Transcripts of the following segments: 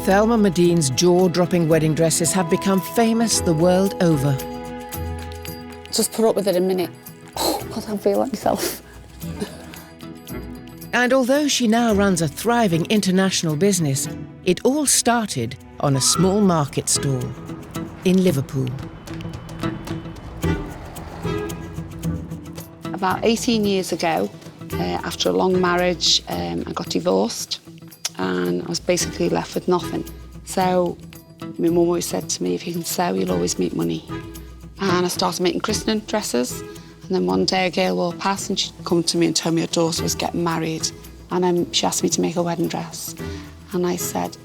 Thelma Madine's jaw-dropping wedding dresses have become famous the world over. Just put up with it a minute. Oh, God, I feel like myself. And although she now runs a thriving international business, it all started on a small market stall in Liverpool. About 18 years ago, after a long marriage, I got divorced and I was basically left with nothing. So my mum always said to me, if you can sew, you'll always make money. And I started making christening dresses. And then one day a girl walked past and she'd come to me and told me her daughter was getting married. And she asked me to make a wedding dress. And I said,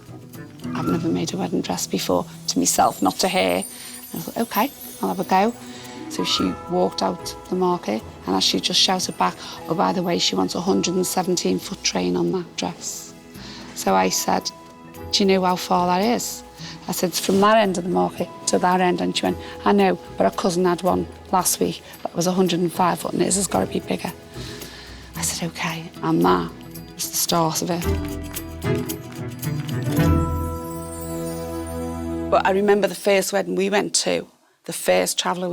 I've never made a wedding dress before, to myself, not to her. And I thought, OK, I'll have a go. So she walked out the market and as she just shouted back, oh, by the way, she wants a 117-foot train on that dress. So I said, do you know how far that is? I said, it's from that end of the market to that end. And she went, I know, but our cousin had one last week that was 105 foot and his has got to be bigger. I said, OK, and that was the start of it. But I remember the first wedding we went to, the first traveller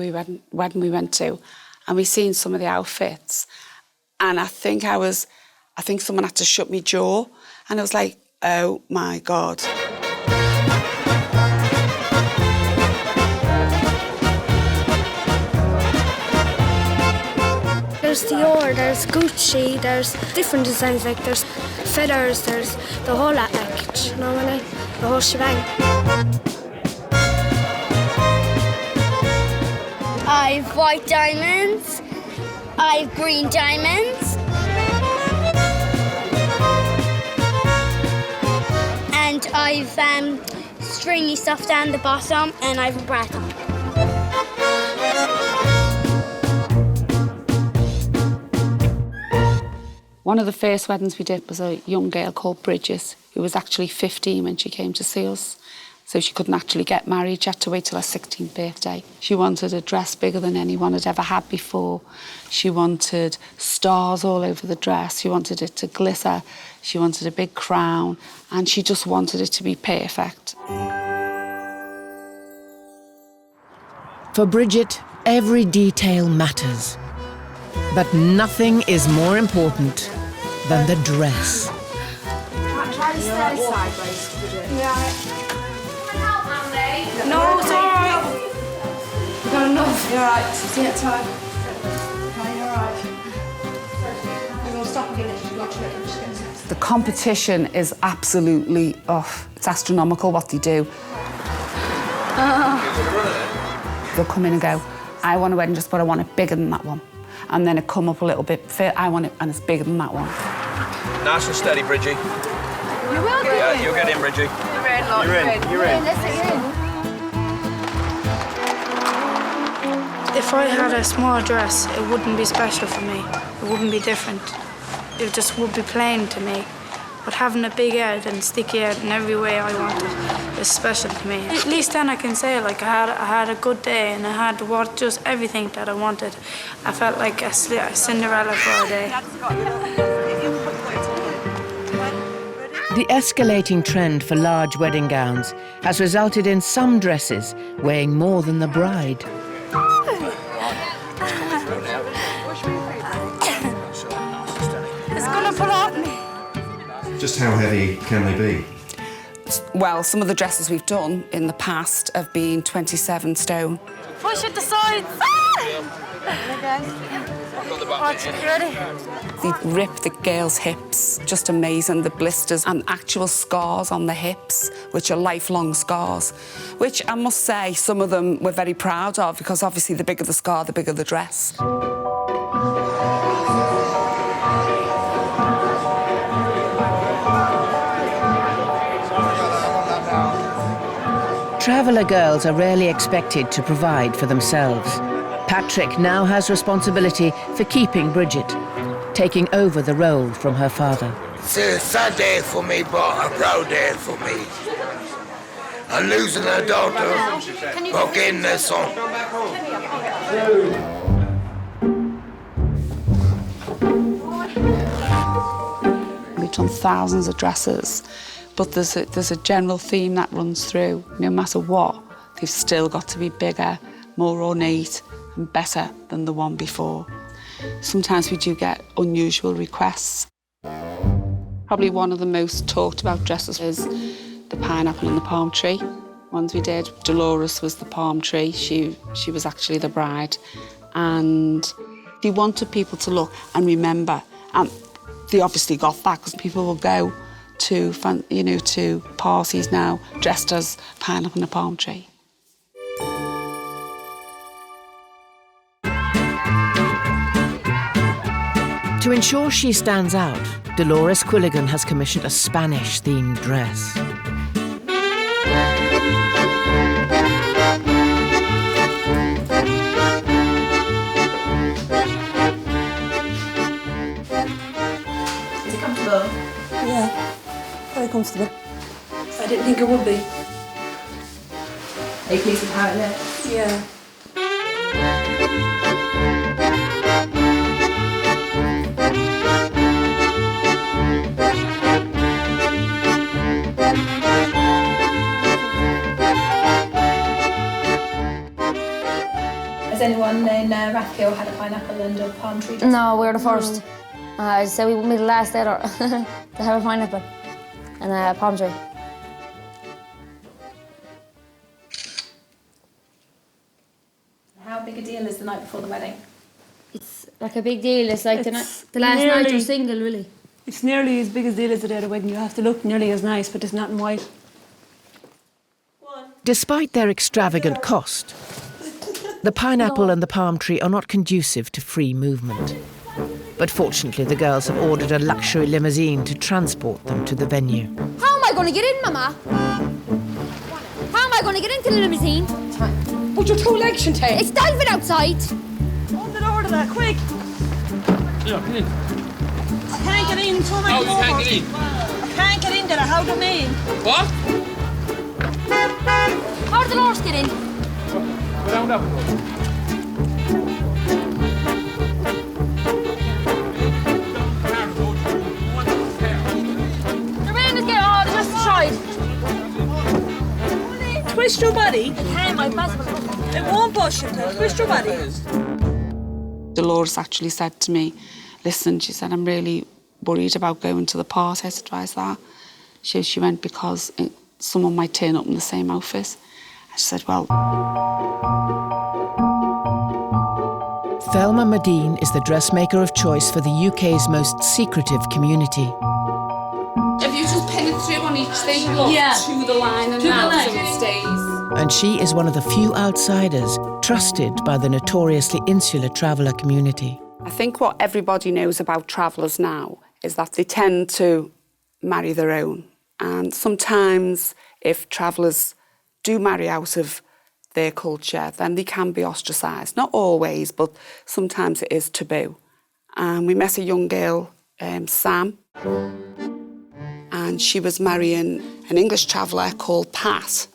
wedding we went to, and we seen some of the outfits. And I think someone had to shut me jaw. And I was like, oh my God. There's Dior, there's Gucci, there's different designs, like there's feathers, there's the whole lot, like, you know what I mean? The whole shebang. I've white diamonds, I've green diamonds, and I've stringy stuff down the bottom, and I've a bra top. One of the first weddings we did was a young girl called Bridget, who was actually 15 when she came to see us. So she couldn't actually get married. She had to wait till her 16th birthday. She wanted a dress bigger than anyone had ever had before. She wanted stars all over the dress. She wanted it to glitter. She wanted a big crown. And she just wanted it to be perfect. For Bridget, every detail matters. But nothing is more important than the dress. Try to stay sideways, Bridget. Yeah. No, it's all right. We've got enough. You're all right. See you at time. Okay, you're all right. We're going to stop again if you've got to it. The competition is absolutely, it's astronomical what they do. They'll come in and go, I want a wedding dress, but I want it bigger than that one. And then it come up a little bit, I want it, and it's bigger than that one. Nice and steady, Bridgie. You will get Yeah, you'll get in, Bridgie. You're in. Let's get in. If I had a small dress, it wouldn't be special for me. It wouldn't be different. It just would be plain to me. But having a big head and sticky out in every way I want it is special to me. At least then I can say, like, I had a good day and I had just everything that I wanted. I felt like a Cinderella for a day. The escalating trend for large wedding gowns has resulted in some dresses weighing more than the bride. It's gonna pull off me. Just how heavy can they be? Well, some of the dresses we've done in the past have been 27 stone. Push at the sides. Watch it, ready? They rip the girls' hips, just amazing. The blisters and actual scars on the hips, which are lifelong scars, which I must say some of them we're very proud of because obviously the bigger the scar, the bigger the dress. Traveller girls are rarely expected to provide for themselves. Patrick now has responsibility for keeping Bridget, taking over the role from her father. It's a sad day for me, but a proud day for me. I'm losing a daughter, but getting a son. We've done thousands of dresses, But there's a general theme that runs through. No matter what, they've still got to be bigger, more ornate and better than the one before. Sometimes we do get unusual requests. Probably one of the most talked about dresses is the pineapple and the palm tree. Ones we did, Dolores was the palm tree. She was actually the bride. And they wanted people to look and remember. And they obviously got that because people will go to, to parties now dressed as pineapple and a palm tree. To ensure she stands out, Dolores Quilligan has commissioned a Spanish-themed dress. Is it comfortable? Yeah, very comfortable. I didn't think it would be. Are you pleased with how it looks? Yeah. Has anyone in Rathkill had a pineapple and a palm tree? No, we're the first. So we wouldn't be the last either to have a pineapple and a palm tree. How big a deal is the night before the wedding? It's like a big deal. It's like the last night you're single, really. It's nearly as big a deal as the day of the wedding. You have to look nearly as nice, but it's not in white. Despite their extravagant cost, the pineapple and the palm tree are not conducive to free movement. But fortunately, the girls have ordered a luxury limousine to transport them to the venue. How am I going to get in, Mama? How am I going to get into the limousine? Put your two legs in tape. It's diving outside. Open the door to that, quick! Yeah, come in. I can't get in, so many Oh, you can't get in? I can't get in there, how do you mean? What? How did the Lords get in? Go down that one. The rain is getting hard, it's just tried. Twist your body. I can't, I'm massive. It won't push you, twist your body. Dolores actually said to me, listen, she said, I'm really worried about going to the party. I said, why is that? She went, because someone might turn up in the same outfit. She said, well... Thelma Medine is the dressmaker of choice for the UK's most secretive community. If you just pin it through on each thing, to the line and now so it stays. And she is one of the few outsiders trusted by the notoriously insular traveller community. I think what everybody knows about travellers now is that they tend to marry their own. And sometimes if travellers do marry out of their culture, then they can be ostracised. Not always, but sometimes it is taboo. And we met a young girl, Sam, and she was marrying an English traveller called Pat.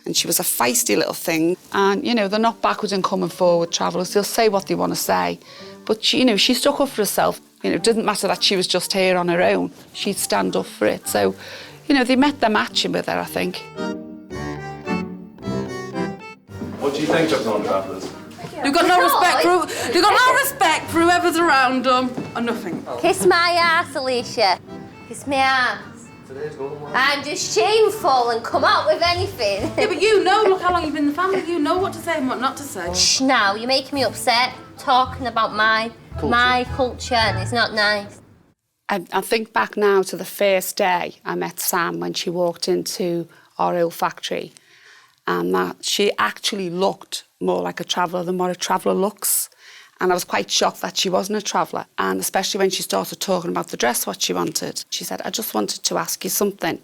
And she was a feisty little thing. And, you know, they're not backwards and coming forward travellers. They'll say what they want to say. But, she, you know, she stuck up for herself. You know, it didn't matter that she was just here on her own. She'd stand up for it. So, you know, they met their matching with her, I think. What do you think of non-travellers? They've got no respect for whoever's around them, or nothing. Kiss my ass, Alicia. Kiss my ass. I'm just shameful and come out with anything. Yeah, but you know, look how long you've been in the family. You know what to say and what not to say. Shh, now, you're making me upset talking about my culture, and it's not nice. I think back now to the first day I met Sam when she walked into our old factory, and that she actually looked more like a traveller than what a traveller looks. And I was quite shocked that she wasn't a traveller. And especially when she started talking about the dress, what she wanted. She said, I just wanted to ask you something.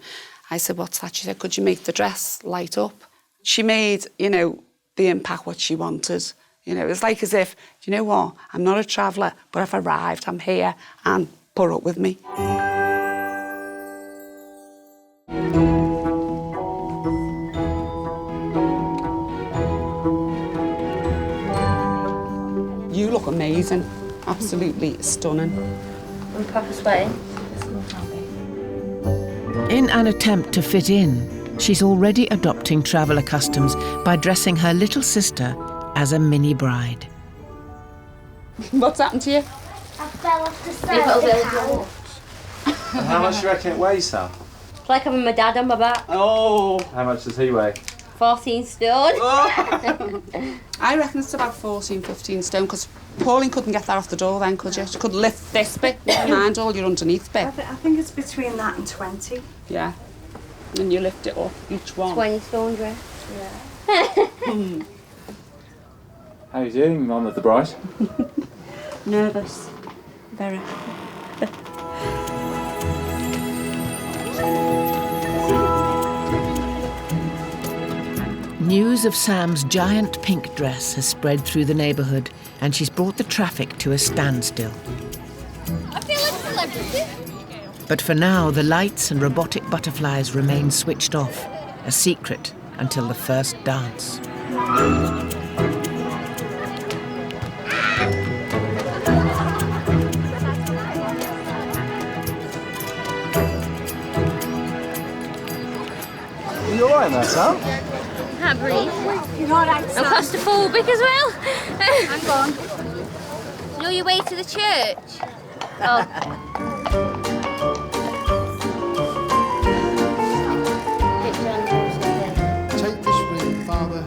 I said, what's that? She said, could you make the dress light up? She made, you know, the impact what she wanted. You know, it was like as if, do you know what? I'm not a traveller, but I've arrived, I'm here, and put up with me. You look amazing, absolutely stunning. I'm proper sweating. In an attempt to fit in, she's already adopting traveller customs by dressing her little sister as a mini bride. What's happened to you? I fell off the side of the couch. And how much do you reckon it weighs, Sam? It's like having my dad on my back. Oh! How much does he weigh? 14 stone. I reckon it's about 14, 15 stone, because Pauline couldn't get that off the door then, could you? She could lift this bit, never mind all your underneath bit. I think it's between that and 20. Yeah. And you lift it up, each one. 20 stone dress. Yeah. How are you doing, Mum of the bride? Nervous. Very. News of Sam's giant pink dress has spread through the neighbourhood, and she's brought the traffic to a standstill. I feel like a celebrity. But for now, the lights and robotic butterflies remain switched off, a secret until the first dance. Are you alright there, Sam? Can't breathe. You're all right, I'm claustrophobic as well. Hang on. You know your way to the church? Oh. Take this ring, Father.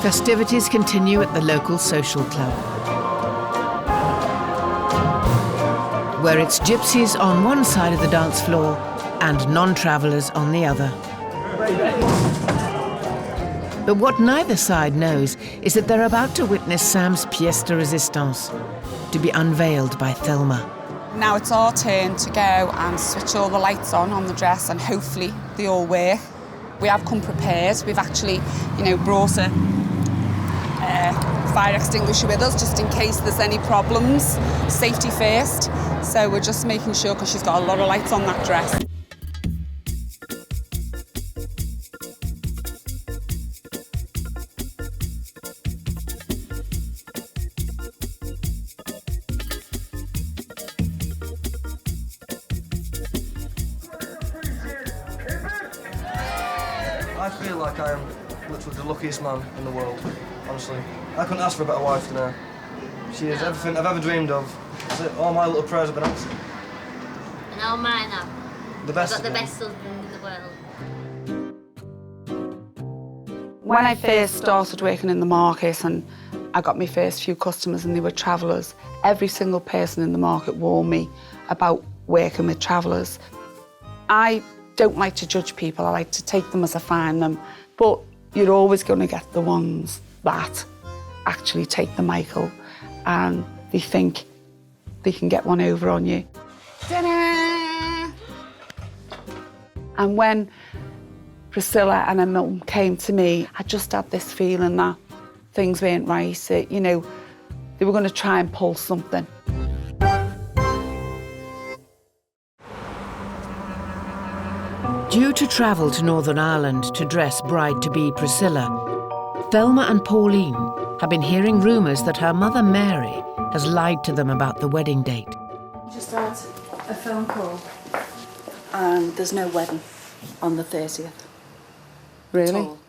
Festivities continue at the local social club, where it's gypsies on one side of the dance floor and non-travellers on the other. But what neither side knows is that they're about to witness Sam's pièce de résistance, to be unveiled by Thelma. Now it's our turn to go and switch all the lights on the dress, and hopefully they all work. We have come prepared. We've actually, brought a fire extinguisher with us just in case there's any problems. Safety first. So we're just making sure, because she's got a lot of lights on that dress. I feel like I am literally the luckiest man in the world, honestly. I couldn't ask for a better wife than her. She is everything I've ever dreamed of. That's it. All my little prayers have been answered. And all mine have. The best. I've got the best husband in the world. When I first started working in the market and I got my first few customers and they were travellers, every single person in the market warned me about working with travellers. I don't like to judge people, I like to take them as I find them, but you're always going to get the ones that actually take the Michael and they think they can get one over on you. Ta-da! And when Priscilla and her mum came to me, I just had this feeling that things weren't right, they were going to try and pull something. Due to travel to Northern Ireland to dress bride-to-be Priscilla, Thelma and Pauline have been hearing rumours that her mother Mary has lied to them about the wedding date. Just had a phone call and there's no wedding on the 30th. Really? No.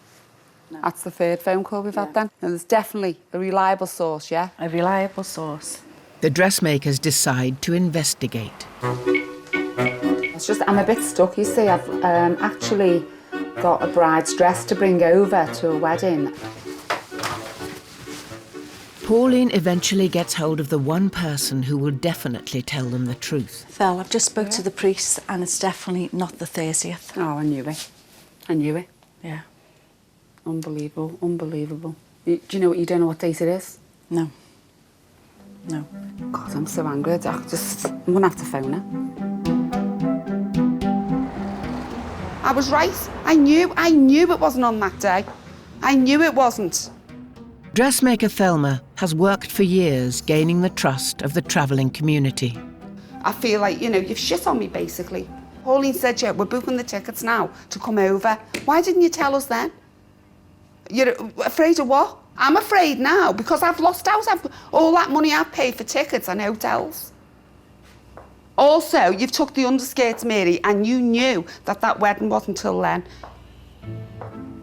That's the third phone call we've had then? And there's definitely a reliable source, yeah? A reliable source. The dressmakers decide to investigate. It's just, I'm a bit stuck, you see. I've actually got a bride's dress to bring over to a wedding. Pauline eventually gets hold of the one person who will definitely tell them the truth. Phil, I've just spoke to the priest and it's definitely not the 30th. Oh, I knew it. I knew it. Yeah. Unbelievable, unbelievable. Do you know what, you don't know what date it is? No. No. God, I'm so angry. I'm gonna have to phone her. I was right. I knew it wasn't on that day. I knew it wasn't. Dressmaker Thelma has worked for years gaining the trust of the travelling community. I feel like, you've shit on me, basically. Pauline said, yeah, we're booking the tickets now to come over. Why didn't you tell us then? You're afraid of what? I'm afraid now because I've lost out. All that money I've paid for tickets and hotels. Also, you've took the underskirts, Mary, and you knew that that wedding wasn't till then.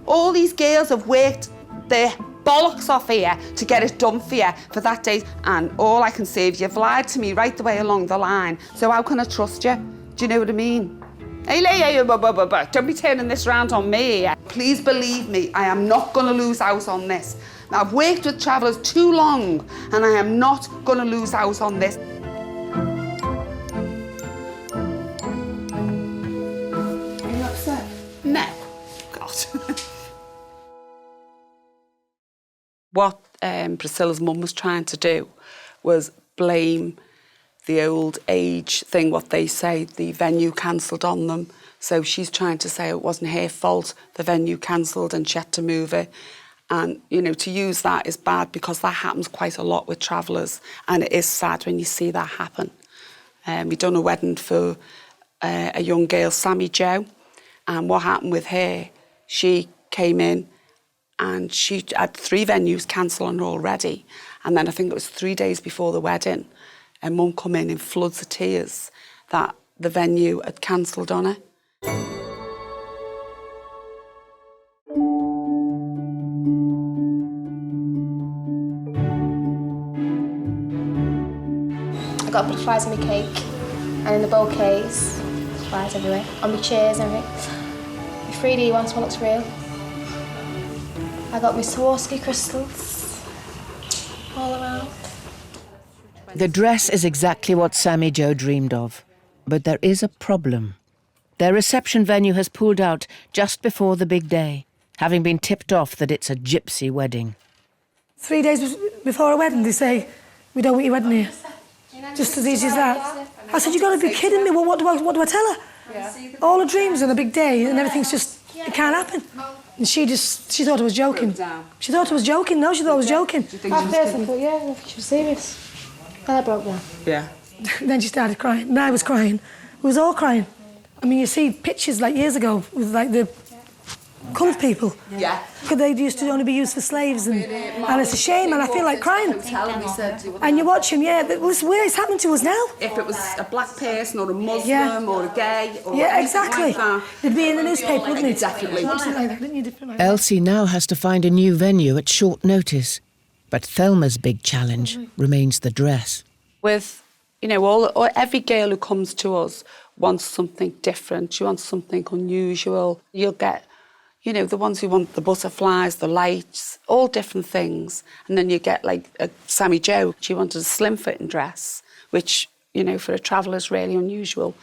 All these girls have worked their bollocks off here to get it done for you for that day, and all I can say is you've lied to me right the way along the line, so how can I trust you? Do you know what I mean? Hey, don't be turning this round on me. Please believe me, I am not going to lose out on this. Now, I've worked with travellers too long, and I am not going to lose out on this. Are you upset? No. God. What Priscilla's mum was trying to do was blame the old age thing, what they say, the venue cancelled on them. So she's trying to say it wasn't her fault, the venue cancelled and she had to move it. And, you know, to use that is bad because that happens quite a lot with travellers, and it is sad when you see that happen. We done a wedding for a young girl, Sammy Jo, and what happened with her, she came in and she had 3 venues cancelled on her already. And then I think it was 3 days before the wedding, and Mum come in floods of tears that the venue had cancelled on her. I got butterflies on my cake and in the bouquets, butterflies everywhere, on my chairs and everything. My 3D one looks real. I got my Swarovski crystals all around. The dress is exactly what Sammy Jo dreamed of, but there is a problem. Their reception venue has pulled out just before the big day, having been tipped off that it's a gypsy wedding. 3 days before a wedding, they say, we don't want your wedding here. Just as easy as that. I said, you've got to be kidding me. Well, what do I tell her? Yeah. All her dreams on a big day and everything's just, it can't happen. And she thought I was joking. She thought I was joking. No, she thought I was joking. At first I thought, yeah, I think she was serious. And I broke down. Yeah. Then she started crying, and I was crying. We was all crying. I mean, you see pictures like years ago with like the coloured people. Yeah. Because they used to only be used for slaves, and it's a shame, and I feel like crying. And you watch them, yeah, it's weird, it's happening to us now. If it was a black person or a Muslim or a gay or exactly. Like that. It'd be in the newspaper, wouldn't it? Definitely. Something like that, didn't you? Different like that. Elsie now has to find a new venue at short notice, but Thelma's big challenge remains the dress. With, you know, every girl who comes to us wants something different. She wants something unusual. You'll get, you know, the ones who want the butterflies, the lights, all different things. And then you get like Sammy Jo. She wanted a slim-fitting dress, which, you know, for a traveller is really unusual.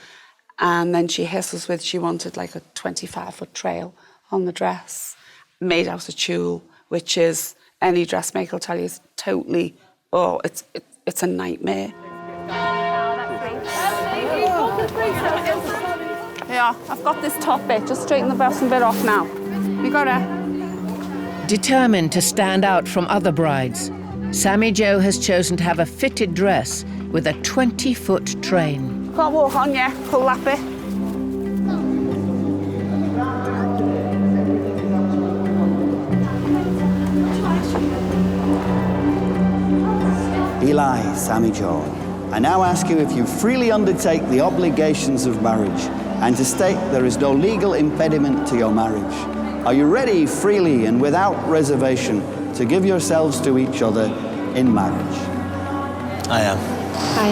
And then she hits us with she wanted like a 25-foot trail on the dress, made out of tulle, which is, any dressmaker will tell you, is totally, it's a nightmare. Yeah, I've got this top bit. Just straighten the bottom bit off now. You got it. Determined to stand out from other brides, Sammy Jo has chosen to have a fitted dress with a 20-foot train. Can't walk on, yeah. Pull that bit. Eli, Sammy Jo, I now ask you if you freely undertake the obligations of marriage and to state there is no legal impediment to your marriage. Are you ready freely and without reservation to give yourselves to each other in marriage? I am. I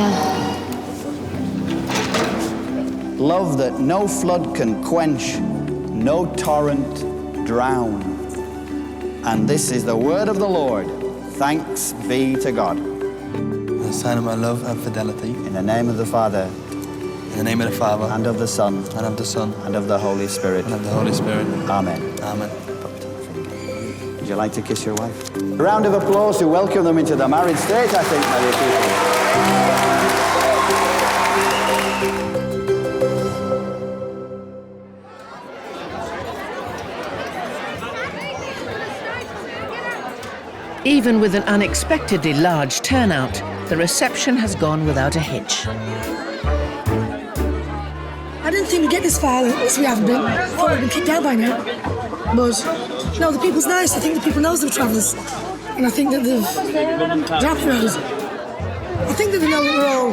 am. Love that no flood can quench, no torrent drown. And this is the word of the Lord. Thanks be to God. A sign of my love and fidelity. In the name of the Father. In the name of the Father. And of the Son. And of the Son. And of the Holy Spirit. And of the Holy Spirit. Amen. Amen. Would you like to kiss your wife? A round of applause to welcome them into the marriage state, I think, many people. Even with an unexpectedly large turnout, the reception has gone without a hitch. I didn't think we'd get this far as we haven't been. I thought we'd been kicked out by now. But, no, the people's nice. I think the people knows the travellers. And I think that they're happy about us. I think that they know that we're all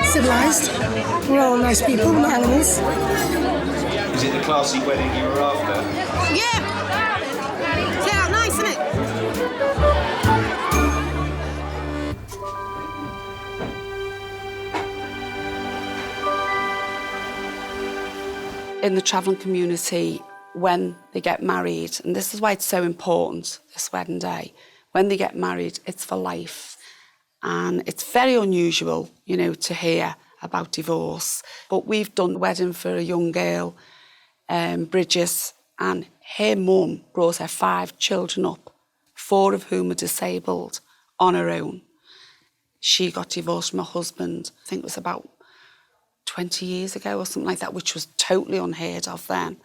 civilised. We're all nice people, we're not animals. Is it the classy wedding you were after? Yeah. See how nice, isn't it? In the travelling community, when they get married, and this is why it's so important, this wedding day, when they get married, it's for life. And it's very unusual, you know, to hear about divorce. But we've done a wedding for a young girl, Bridget, and her mum brought her 5 children up, 4 of whom are disabled, on her own. She got divorced from her husband, I think it was about 20 years ago or something like that, which was totally unheard of then.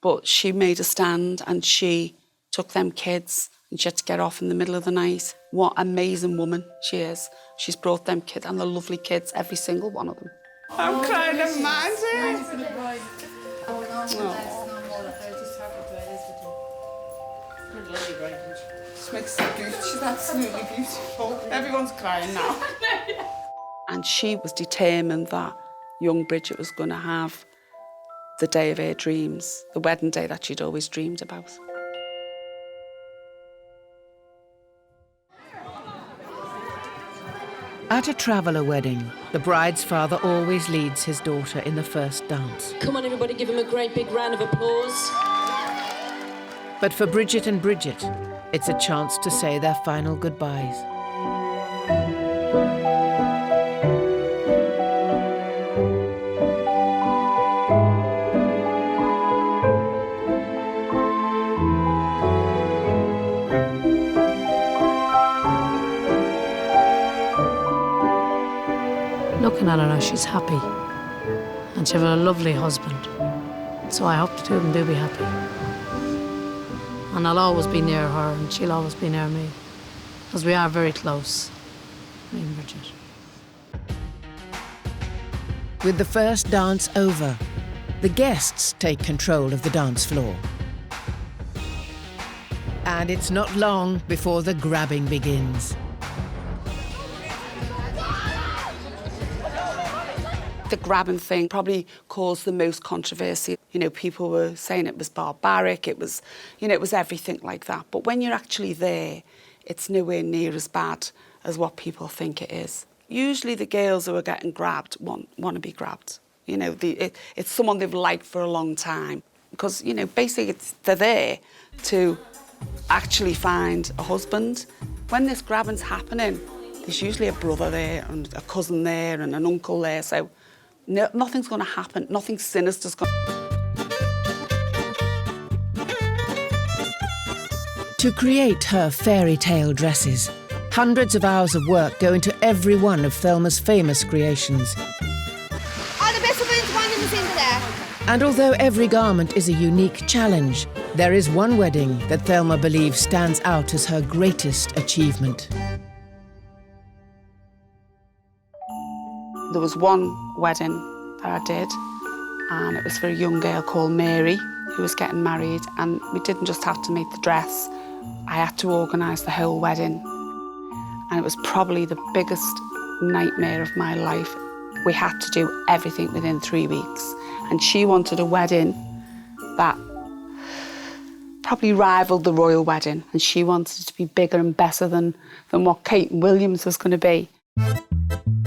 But she made a stand and she took them kids and she had to get off in the middle of the night. What an amazing woman she is. She's brought them kids, and they're lovely kids, every single one of them. I'm crying of magic. She makes so beautiful. She's absolutely beautiful. Everyone's crying now. And she was determined that young Bridget was going to have the day of her dreams, the wedding day that she'd always dreamed about. At a traveller wedding, the bride's father always leads his daughter in the first dance. Come on, everybody, give him a great big round of applause. But for Bridget and Bridget, it's a chance to say their final goodbyes. Looking at her now, she's happy. And she has a lovely husband. So I hope the two of them do be happy. And I'll always be near her and she'll always be near me. Because we are very close, me and Bridget. With the first dance over, the guests take control of the dance floor. And it's not long before the grabbing begins. The grabbing thing probably caused the most controversy. You know, people were saying it was barbaric, it was, you know, it was everything like that. But when you're actually there, it's nowhere near as bad as what people think it is. Usually the girls who are getting grabbed want to be grabbed. You know, it's someone they've liked for a long time. Because, you know, basically they're there to actually find a husband. When this grabbing's happening, there's usually a brother there and a cousin there and an uncle there, so no, nothing's going to happen, nothing sinister's going To create her fairy tale dresses, hundreds of hours of work go into every one of Thelma's famous creations. Oh, the best of it's one in the centre there. And although every garment is a unique challenge, there is one wedding that Thelma believes stands out as her greatest achievement. There was one wedding that I did, and it was for a young girl called Mary, who was getting married, and we didn't just have to make the dress, I had to organise the whole wedding. And it was probably the biggest nightmare of my life. We had to do everything within 3 weeks, and she wanted a wedding that probably rivaled the royal wedding, and she wanted it to be bigger and better than what Kate and Williams was going to be.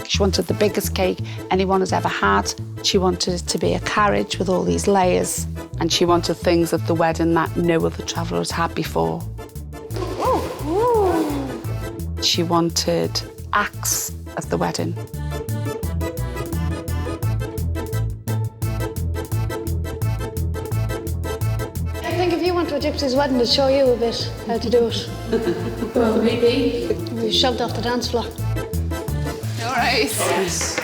She wanted the biggest cake anyone has ever had. She wanted it to be a carriage with all these layers. And she wanted things at the wedding that no other traveller had had before. Ooh. She wanted acts at the wedding. I think if you went to a gypsy's wedding, they'd show you a bit how to do it. Well, maybe. You shoved off the dance floor. All right. Yes.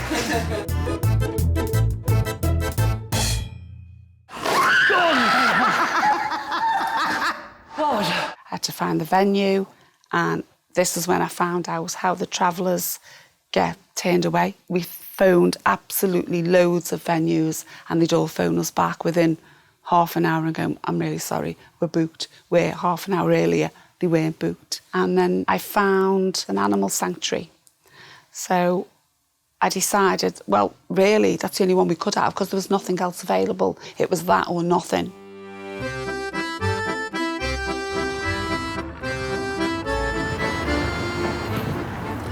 I had to find the venue, and this is when I found out how the travellers get turned away. We phoned absolutely loads of venues, and they'd all phone us back within half an hour and go, I'm really sorry, we're booked. We're half an hour earlier, they weren't booked. And then I found an animal sanctuary So I decided, well, really, that's the only one we could have because there was nothing else available. It was that or nothing.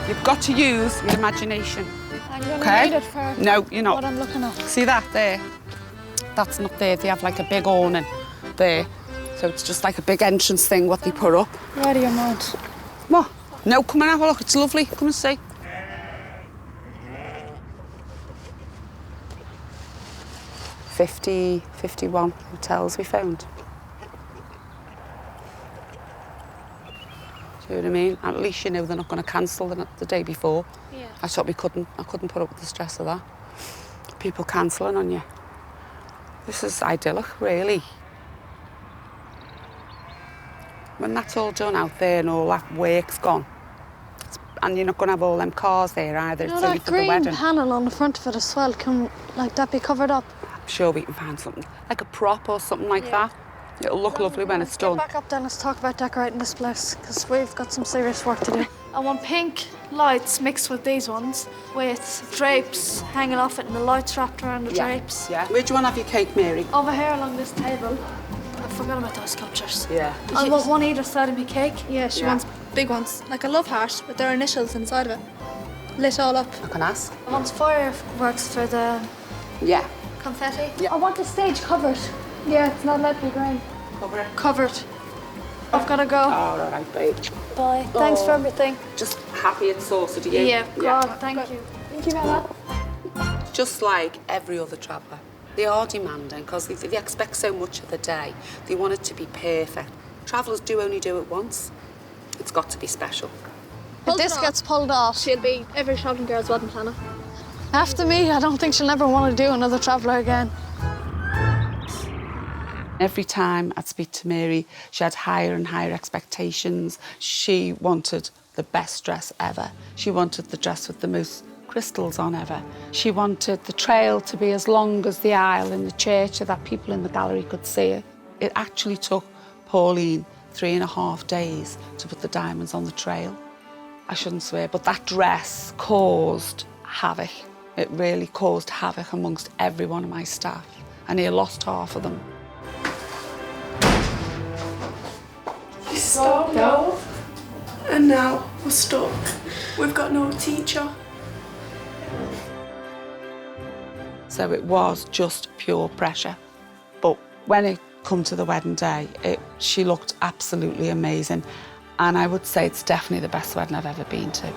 You've got to use your imagination. I'm going to Okay? need it for No, you're not. what I'm looking at. See that there? That's not there. They have like a big awning there. So it's just like a big entrance thing what they put up. Ready your mind. What? No, come and have a look. It's lovely. Come and see. $51 hotels we found. Do you know what I mean? At least you know they're not going to cancel the day before. Yeah. I thought I couldn't put up with the stress of that. People cancelling on you. This is idyllic, really. When that's all done out there and all that work's gone, and you're not going to have all them cars there either. You know it's only that for the green wedding. panel on the front of it as well, can like that be covered up? I'm sure we can find something, like a prop or something like that. It'll look lovely when it's done. Back up then, let's talk about decorating this place, because we've got some serious work to do. I want pink lights mixed with these ones, with drapes hanging off it and the lights wrapped around the drapes. Yeah. Where do you want to have your cake, Mary? Over here along this table. I forgot about those sculptures. Yeah. I want one either side of my cake. Yeah, she wants big ones, like a love heart with their initials inside of it. Lit all up. I can ask. I want fireworks for the confetti. Yeah. I want the stage covered. Yeah, it's not allowed to be green. Cover it. Covered. I've got to go. Oh, all right, babe. Bye. Thanks for everything. Just happy it's sorted, are you? Yeah, God, thank you. Thank you, Mama. Just like every other traveller, they are demanding because they expect so much of the day. They want it to be perfect. Travellers do only do it once. It's got to be special. If this gets pulled off, she'll be every travelling girl's wedding planner. After me, I don't think she'll never want to do another traveller again. Every time I'd speak to Mary, she had higher and higher expectations. She wanted the best dress ever. She wanted the dress with the most crystals on ever. She wanted the trail to be as long as the aisle in the church so that people in the gallery could see it. It actually took Pauline 3.5 days to put the diamonds on the trail. I shouldn't swear, but that dress caused havoc. It really caused havoc amongst every one of my staff. I nearly lost half of them. We stopped now, and now we're stuck. We've got no teacher. So it was just pure pressure. But when it come to the wedding day, she looked absolutely amazing. And I would say it's definitely the best wedding I've ever been to.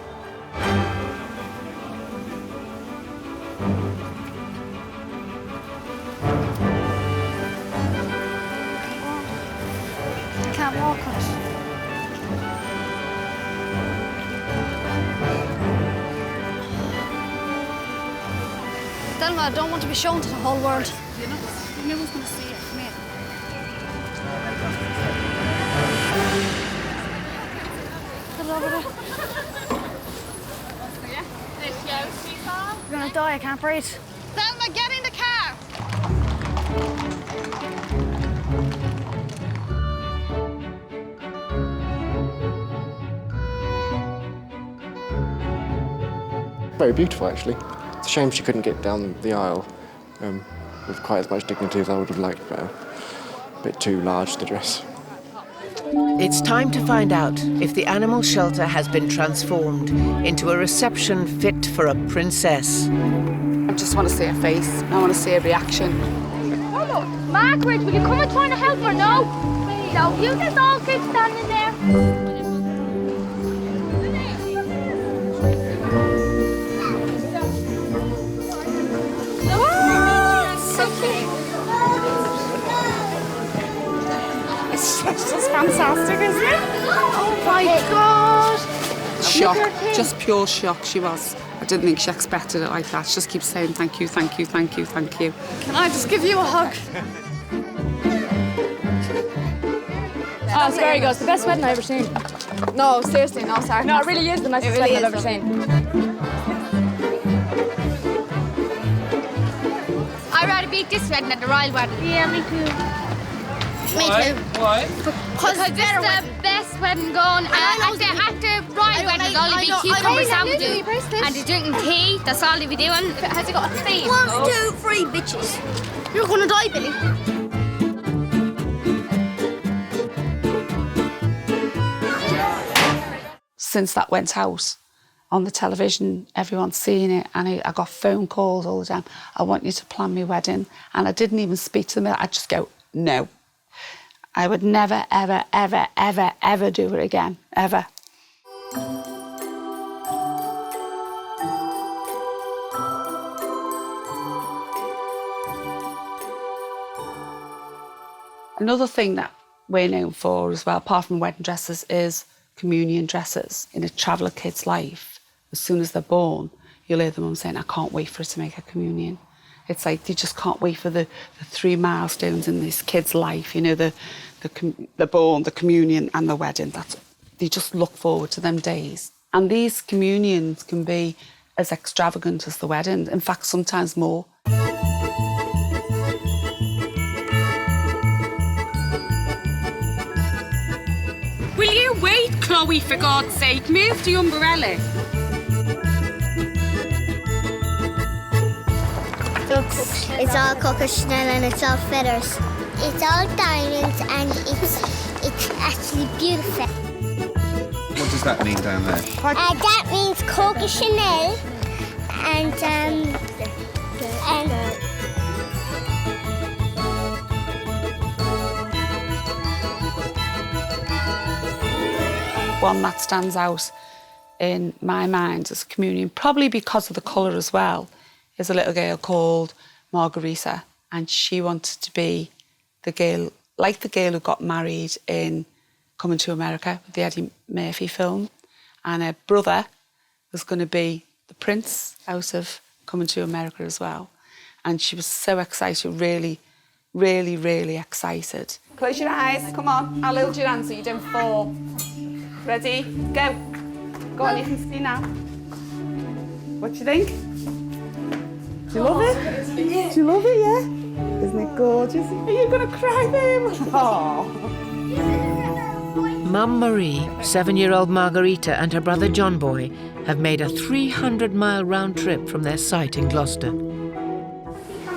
I can't walk on it. Thelma, I don't want to be shown to the whole world. No one's going to see it. Come here. Put it over there. You're gonna die, I can't breathe. Thelma, get in the car! Very beautiful, actually. It's a shame she couldn't get down the aisle with quite as much dignity as I would have liked, but a bit too large, the dress. It's time to find out if the animal shelter has been transformed into a reception fit for a princess. I just want to see her face. I want to see her reaction. Margaret, will you come and try to help her? No. No, you just all keep standing there. This is fantastic, isn't it? Oh my God! Shock, just pure shock she was. I didn't think she expected it like that. She just keeps saying thank you, thank you, thank you, thank you. Can I just give you a hug? Oh, it's very good. It's the best wedding I've ever seen. No, seriously, no, sorry. No, it really is the nicest wedding I've ever seen. I'd rather beat this wedding than the royal wedding. Yeah, me too. Me too. Why? Because it's the best wedding going. At the royal wedding, There'll only be cucumber sandwiches and you're drinking tea. That's all you'll be doing. Has he got a theme? 1, 2, 3 bitches. You're gonna die, Billy. Since that went out on the television, everyone's seen it, and I got phone calls all the time. I want you to plan my wedding. And I didn't even speak to them. I'd just go, no. I would never, ever, ever, ever, ever do it again, ever. Another thing that we're known for as well, apart from wedding dresses, is communion dresses. In a traveller kid's life, as soon as they're born, you'll hear the mum saying, I can't wait for her to make a communion. It's like they just can't wait for the 3 milestones in this kid's life, you know, the born, the communion and the wedding. They just look forward to them days. And these communions can be as extravagant as the wedding, in fact, sometimes more. Will you wait, Chloe, for God's sake? Move the umbrella. It's all Coco Chanel and it's all feathers. It's all diamonds and it's actually beautiful. What does that mean down there? That means Coco Chanel and one that stands out in my mind as a communion, probably because of the colour as well, is a little girl called Margarita, and she wanted to be the girl, like the girl who got married in Coming to America, with the Eddie Murphy film, and her brother was going to be the prince out of Coming to America as well. And she was so excited, really, really, really excited. Close your eyes, come on. I'll hold your hand so you don't fall. Ready? Go. Go on, you can see now. What do you think? Do you love it? Do you love it, yeah? Isn't it gorgeous? Are you going to cry, babe? Oh. Mum Marie, 7-year-old Margarita and her brother John Boy have made a 300-mile round trip from their site in Gloucester.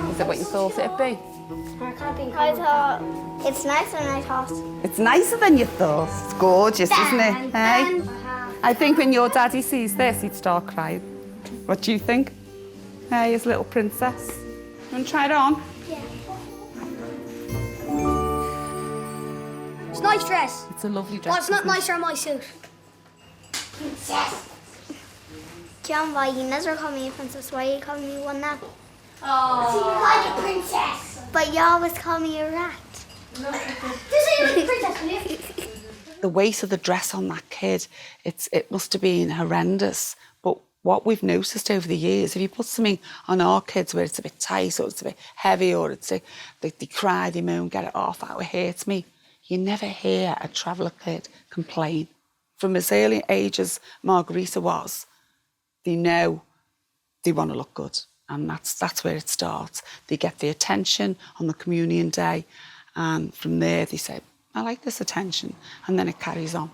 Is that what you thought it'd be? I thought it's nicer than I thought. It's nicer than you thought. It's gorgeous, isn't it? Hey? I think when your daddy sees this, he'd start crying. What do you think? Hey, his little princess. You want to try it on? Yeah. It's a nice dress. It's a lovely dress. But it's not nicer than my suit. Princess. John, why you never call me a princess? Why you call me one now? Oh. So you're like a princess. But you always call me a rat. The weight of the dress on that kid, it must have been horrendous. But what we've noticed over the years, if you put something on our kids where it's a bit tight or it's a bit heavy or they cry, they moan, get it off, that hurts me, you never hear a traveller kid complain. From as early age as Margarita was, they know they want to look good. And that's where it starts. They get the attention on the communion day, and from there they say, I like this attention, and then it carries on.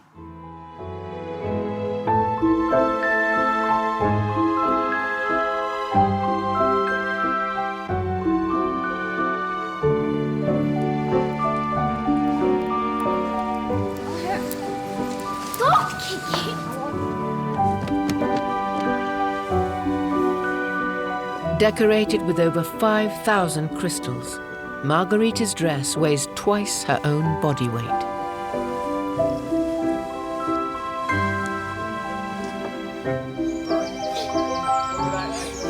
Decorated with over 5,000 crystals, Margarita's dress weighs twice her own body weight.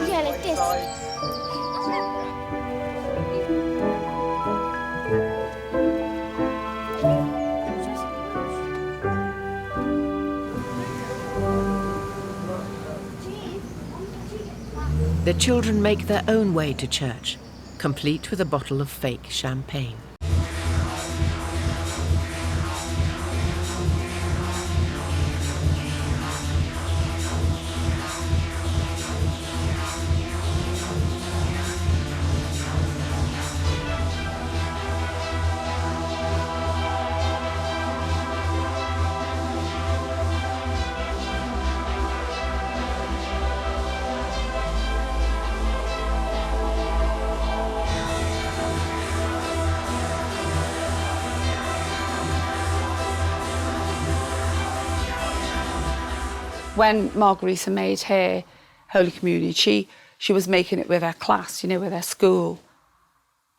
Yeah, like this. The children make their own way to church, complete with a bottle of fake champagne. When Margarita made her Holy Communion, she was making it with her class, you know, with her school.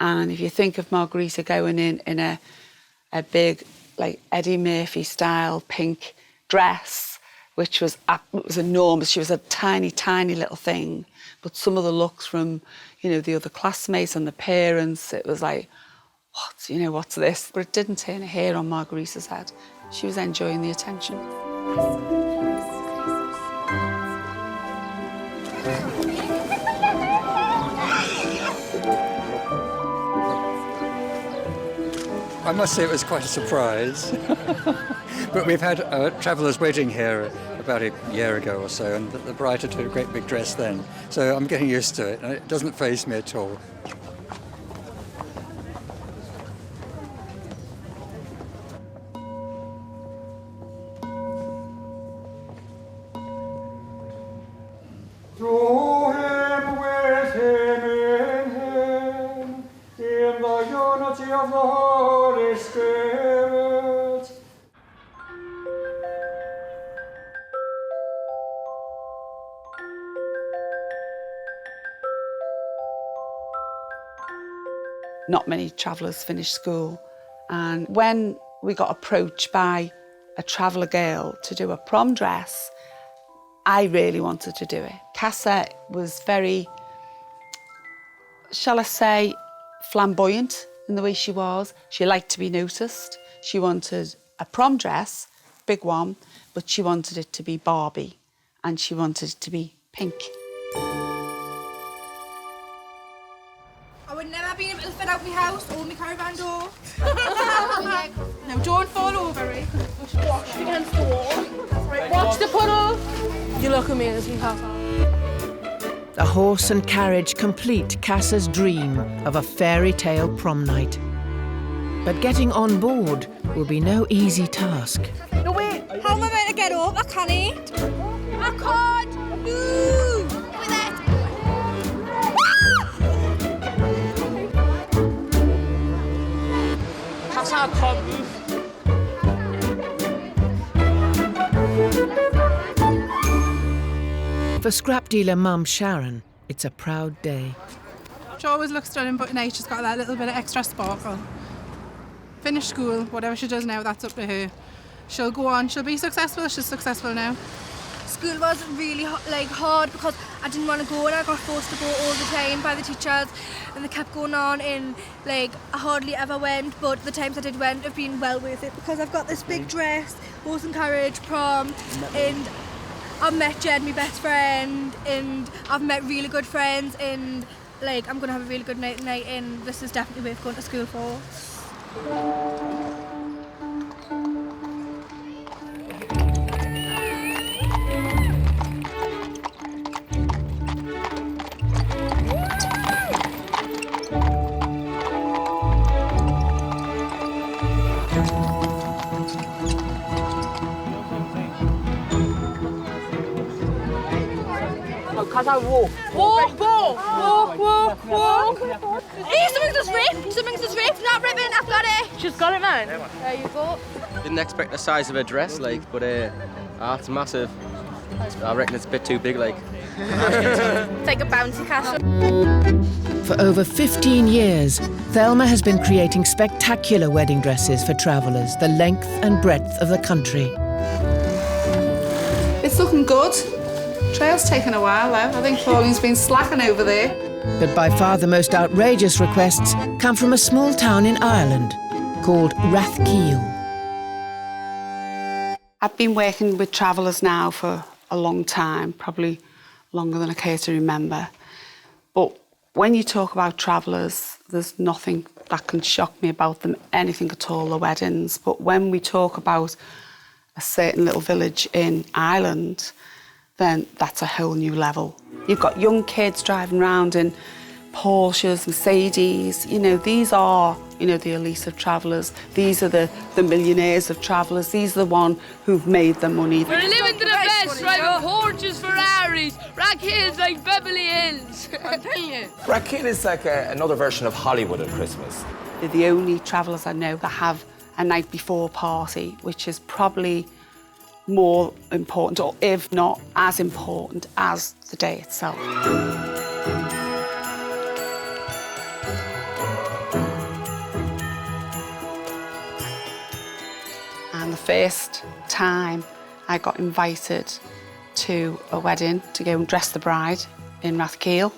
And if you think of Margarita going in a big, like, Eddie Murphy style pink dress, which was enormous. She was a tiny, tiny little thing. But some of the looks from, you know, the other classmates and the parents, it was like, what's this? But it didn't turn a hair on Margarita's head. She was enjoying the attention. I must say it was quite a surprise. But we've had a traveller's wedding here about a year ago or so, and the bride had a great big dress then. So I'm getting used to it, and it doesn't faze me at all. To him, with him, in him, in the unity of the Holy Spirit. Not many travellers finish school, and when we got approached by a traveller girl to do a prom dress, I really wanted to do it. Casa was very, shall I say, flamboyant in the way she was. She liked to be noticed. She wanted a prom dress, big one, but she wanted it to be Barbie, and she wanted it to be pink. I would never be able to fit out my house or my caravan door. No, don't fall over it. Watch against the wall. Right, watch the puddle. You look at me as we pass on. A horse and carriage complete Casa's dream of a fairy tale prom night. But getting on board will be no easy task. No, wait. How am I meant to get up? I can't. I can't. No. With it. Casa, I can't move. For scrap dealer mum Sharon, it's a proud day. She always looks stunning, but tonight she's got that little bit of extra sparkle. Finish school, whatever she does now, that's up to her. She'll go on, she'll be successful, she's successful now. School was really hard because I didn't want to go and I got forced to go all the time by the teachers, and they kept going on, and I hardly ever went, but the times I did went have been well worth it because I've got this big dress, horse and carriage, prom, and I've met Jed, my best friend, and I've met really good friends, and I'm going to have a really good night tonight, and this is definitely worth going to school for. Casa, walk. Walk. Hey, something's just ripped. Not ripping, I've got it. She's got it, man. There you go. Didn't expect the size of a dress, but it's massive. I reckon it's a bit too big, like. It's like a bouncy castle. For over 15 years, Thelma has been creating spectacular wedding dresses for travellers the length and breadth of the country. It's looking good. Trail's taken a while, though. I think Pauline's been slacking over there. But by far the most outrageous requests come from a small town in Ireland called Rathkeil. I've been working with travellers now for a long time, probably longer than I care to remember. But when you talk about travellers, there's nothing that can shock me about them, anything at all, the weddings. But when we talk about a certain little village in Ireland, then that's a whole new level. You've got young kids driving around in Porsches, Mercedes. These are, the elite of travellers. These are the millionaires of travellers. These are the ones who've made the money. We're living to the best, driving Porsches, Ferraris. Rathkeil's like Beverly Hills. I'm telling you. Rathkeil is like another version of Hollywood at Christmas. They're the only travellers I know that have a night before party, which is probably more important, or if not as important as the day itself. And the first time I got invited to a wedding to go and dress the bride in Rathkeale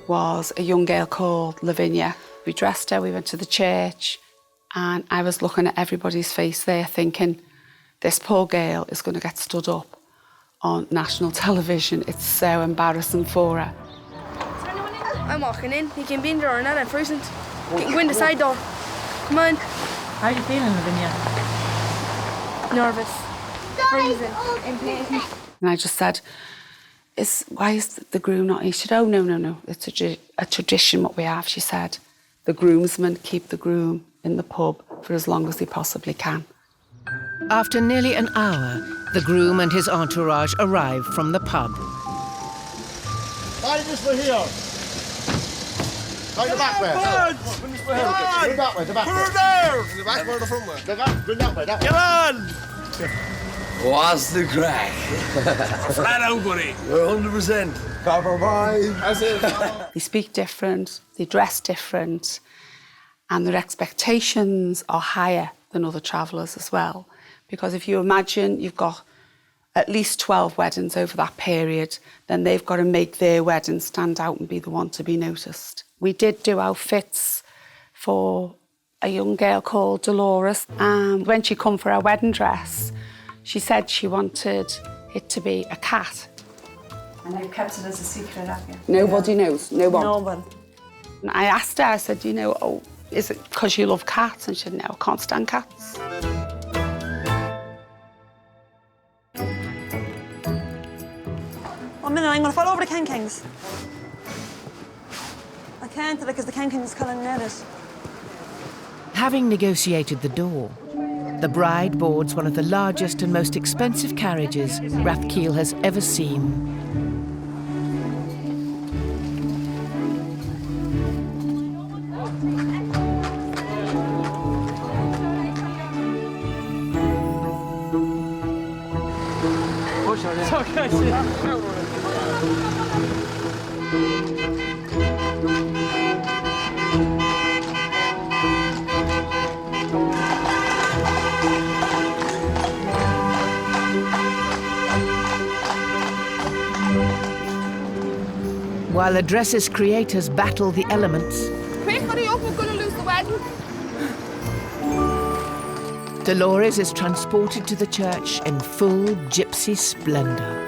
was a young girl called Lavinia. We dressed her, we went to the church, and I was looking at everybody's face there thinking, this poor girl is going to get stood up on national television. It's so embarrassing for her. I'm walking in. You can be in the door now, I'm frozen. You can go in the side door. Come on. How are you feeling, Lavinia? Nervous. Frozen. Impatient. And I just said, why is the groom not here? She said, oh, no. It's a tradition what we have. She said, the groomsmen keep the groom in the pub for as long as they possibly can. After nearly an hour, the groom and his entourage arrive from the pub. Why this way here? Right the back way. Bring this way here. Bring that way, the back way. Put her there! The back way or the front way? Bring that way, that way. Come on! What's the crack? Flat out, buddy. We're 100%. Cover by. That's it. They speak different, they dress different, and their expectations are higher than other travellers as well. Because if you imagine you've got at least 12 weddings over that period, then they've got to make their wedding stand out and be the one to be noticed. We did do outfits for a young girl called Dolores, and when she come for her wedding dress, she said she wanted it to be a cat. And they've kept it as a secret, have you? Nobody knows, no one. No one. And I asked her, I said, is it because you love cats? And she said, no, I can't stand cats. 1 minute, I'm going to fall over the Ken Kings. I can't because the Ken Kings can't net it. Having negotiated the door, the bride boards one of the largest and most expensive carriages Rathkeale has ever seen. While the dress's creators battle the elements, Quick, hurry up, we're going to lose the wedding. Dolores is transported to the church in full gypsy splendour.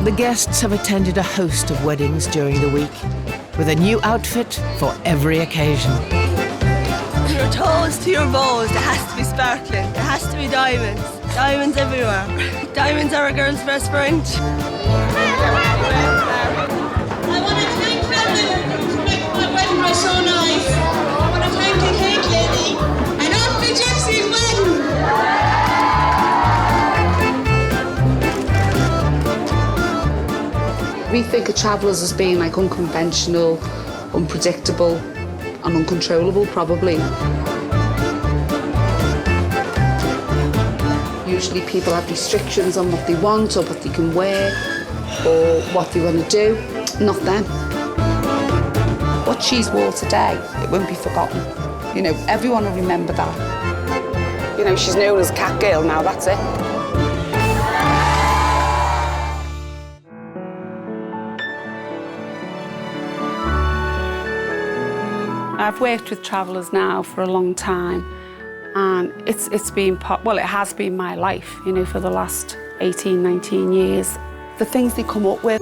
The guests have attended a host of weddings during the week, with a new outfit for every occasion. From your toes to your bows, it has to be sparkling. It has to be diamonds. Diamonds everywhere. Diamonds are a girl's best friend. I want to thank Brendan for making my wedding dress so nice. I want to thank the cake lady and all the Gypsy Weddings. We think of travellers as being like unconventional, unpredictable and uncontrollable, probably. Usually people have restrictions on what they want or what they can wear or what they want to do. Not them. What she's wore today, it won't be forgotten. Everyone will remember that. She's known as Cat Girl now, that's it. I've worked with travellers now for a long time, and it's been it has been my life, for the last 18, 19 years. The things they come up with.